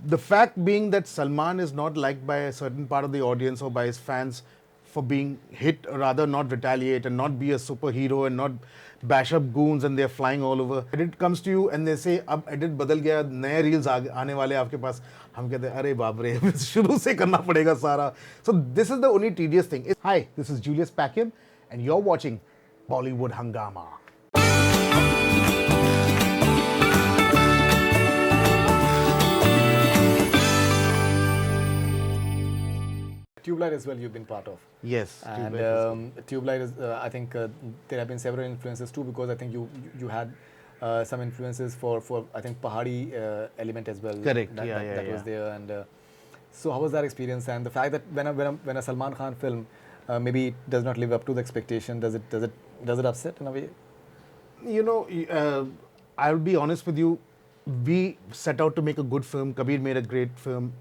The fact being that Salman is not liked by a certain part of the audience or by his fans for being hit, or rather not retaliate and not be a superhero and not bash up goons and they're flying all over. Edit comes to you and they say, अब edit बदल गया, नए reels आने वाले आपके पास. हम कहते हैं अरे बाप रे शुरू से करना पड़ेगा सारा. So this is the only tedious thing. Hi, this is Julius Packiam and you're watching Bollywood Hungama. Tubelight as well you've been part of. Yes. And Tubelight is, I think there have been several influences too, because I think you had some influences for I think Pahadi element as well. Correct. That was there. And so how was that experience? And the fact that when a Salman Khan film maybe does not live up to the expectation, does it upset in a way? You know, I'll be honest with you. We set out to make a good film. Kabir made a great film.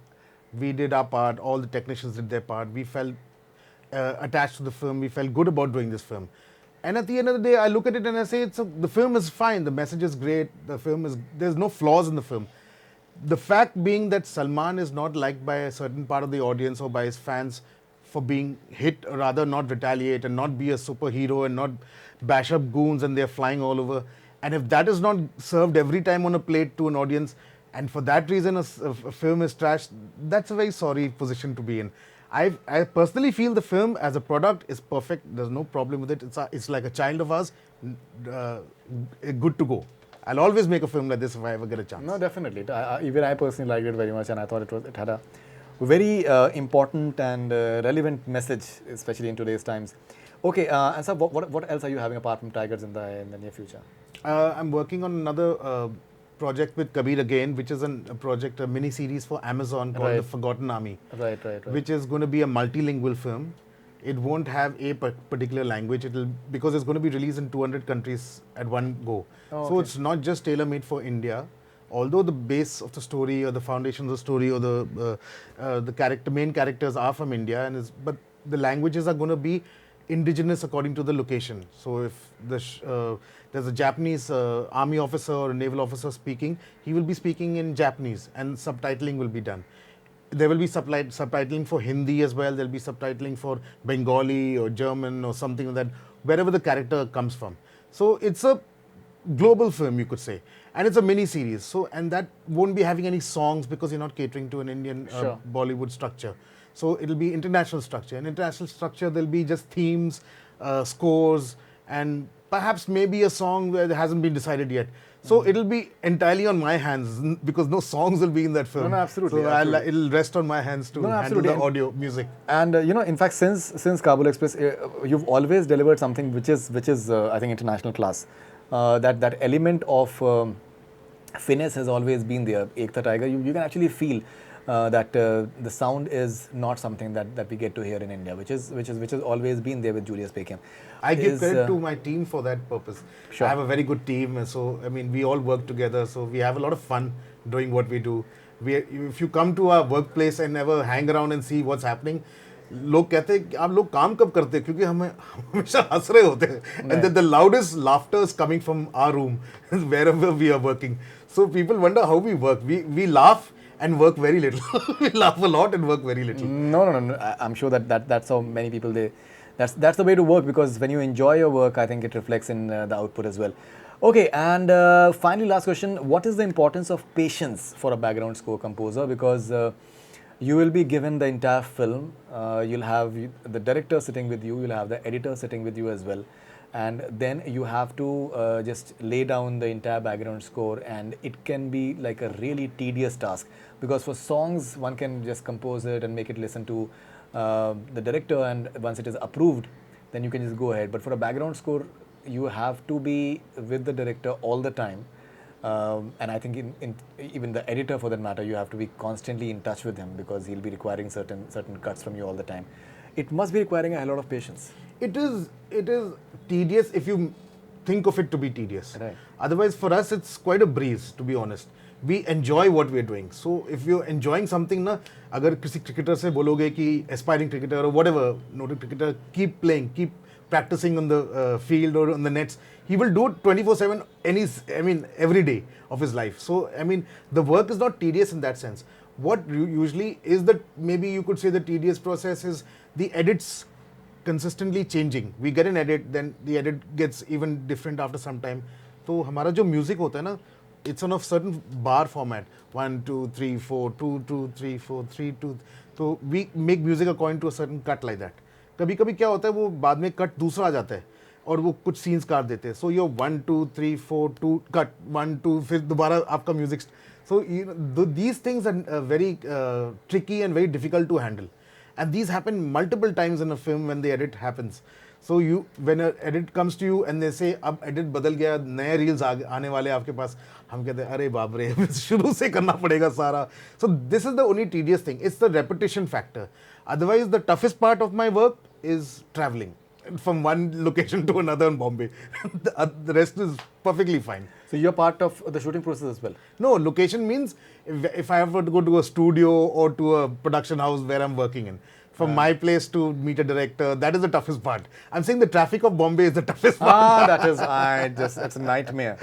We did our part, all the technicians did their part. We felt attached to the film. We felt good about doing this film. And at the end of the day, I look at it and I say, the film is fine. The message is great. There's no flaws in the film. The fact being that Salman is not liked by a certain part of the audience or by his fans for being hit, or rather not retaliate and not be a superhero and not bash up goons and they're flying all over. And if that is not served every time on a plate to an audience, and for that reason a film is trashed, that's a very sorry position to be in. I personally feel the film as a product is perfect. There's no problem with it. It's like a child of ours, good to go. I'll always make a film like this if I ever get a chance. No, definitely. Even I personally liked it very much, and I thought it had a very important and relevant message, especially in today's times. Okay, and so what else are you having apart from Tigers in the near future? I'm working on another project with Kabir again, which is a mini series for Amazon called The Forgotten Army. Right. Which is going to be a multilingual film. It won't have a particular language. Because it's going to be released in 200 countries at one go. Oh, so it's not just tailor-made for India. Although the base of the story or the foundation of the story or the main characters are from India, but the languages are going to be indigenous according to the location. So if there's a Japanese army officer or a naval officer speaking, he will be speaking in Japanese and subtitling will be done. There will be subtitling for Hindi as well. There will be subtitling for Bengali or German or something like that, wherever the character comes from. So it's a global film, you could say. And it's a mini series. So, and that won't be having any songs because you're not catering to an Indian Bollywood structure. So it'll be international structure. In international structure, there'll be just themes, scores, and perhaps maybe a song where it hasn't been decided yet. So it'll be entirely on my hands because no songs will be in that film. No, absolutely. So it'll rest on my hands to handle the audio, music. And in fact, since Kabul Express, you've always delivered something which is I think international class. That element of finesse has always been there. Ekta Tiger, you can actually feel that the sound is not something that we get to hear in India, which has always been there with Julius Packiam. I give credit to my team for that purpose. Sure. I have a very good team, so I mean we all work together, so we have a lot of fun doing what we do. If you come to our workplace and never hang around and see what's happening, लोग कहते हैं कि आप लोग काम कब करते हैं क्योंकि हम हमेशा हंस रहे होते हैं and the loudest laughter is coming from our room wherever we are working. So people wonder how we work. We laugh and work very little. We laugh a lot and work very little. No. I'm sure that's how many people that's the way to work, because when you enjoy your work, I think it reflects in the output as well. Okay, and finally, last question: what is the importance of patience for a background score composer? Because you will be given the entire film. You'll have the director sitting with you. You'll have the editor sitting with you as well. And then you have to just lay down the entire background score, and it can be like a really tedious task, because for songs one can just compose it and make it listen to the director, and once it is approved then you can just go ahead. But for a background score you have to be with the director all the time, and I think even the editor for that matter, you have to be constantly in touch with him because he'll be requiring certain cuts from you all the time. It must be requiring a lot of patience. It is tedious if you think of it to be tedious. Right. Otherwise, for us, it's quite a breeze, to be honest. We enjoy what we're doing. So, if you're enjoying something, na, अगर किसी cricketer से बोलोगे कि aspiring cricketer or whatever, noted cricketer, keep playing, keep practicing on the field or on the nets, he will do it 24/7 every day of his life. So, I mean, the work is not tedious in that sense. What usually is the, maybe you could say the tedious process is the edits consistently changing. We get an edit, then the edit gets even different after some time. तो हमारा जो music होता है ना, it's on a certain bar format, 1 2 3 4 2 2 3 4 3 2, तो we make music according to a certain cut like that. कभी कभी क्या होता है वो बाद में कट दूसरा आ जाता है और वो कुछ सीन्स काट देते हैं, सो यो 1 2 3 4 2 कट 1 2, फिर दोबारा आपका music. So these things are very tricky and very difficult to handle, and these happen multiple times in a film when the edit happens. So when an edit comes to you and they say अब edit बदल गया, नए reels आने वाले आपके पास, हम कहते हैं अरे बाप रे शुरू से करना पड़ेगा सारा. So this is the only tedious thing. It's the repetition factor. Otherwise, the toughest part of my work is traveling from one location to another in Bombay. The rest is perfectly fine. So you're part of the shooting process as well? No, location means if I have to go to a studio or to a production house where I'm working in. From my place to meet a director, that is the toughest part. I'm saying the traffic of Bombay is the toughest part. It's a nightmare.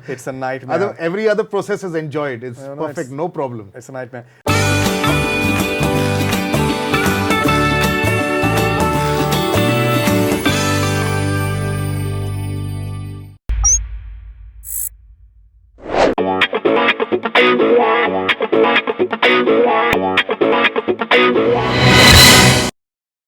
It's a nightmare. Every other process is enjoyed. It's perfect, no problem. It's a nightmare.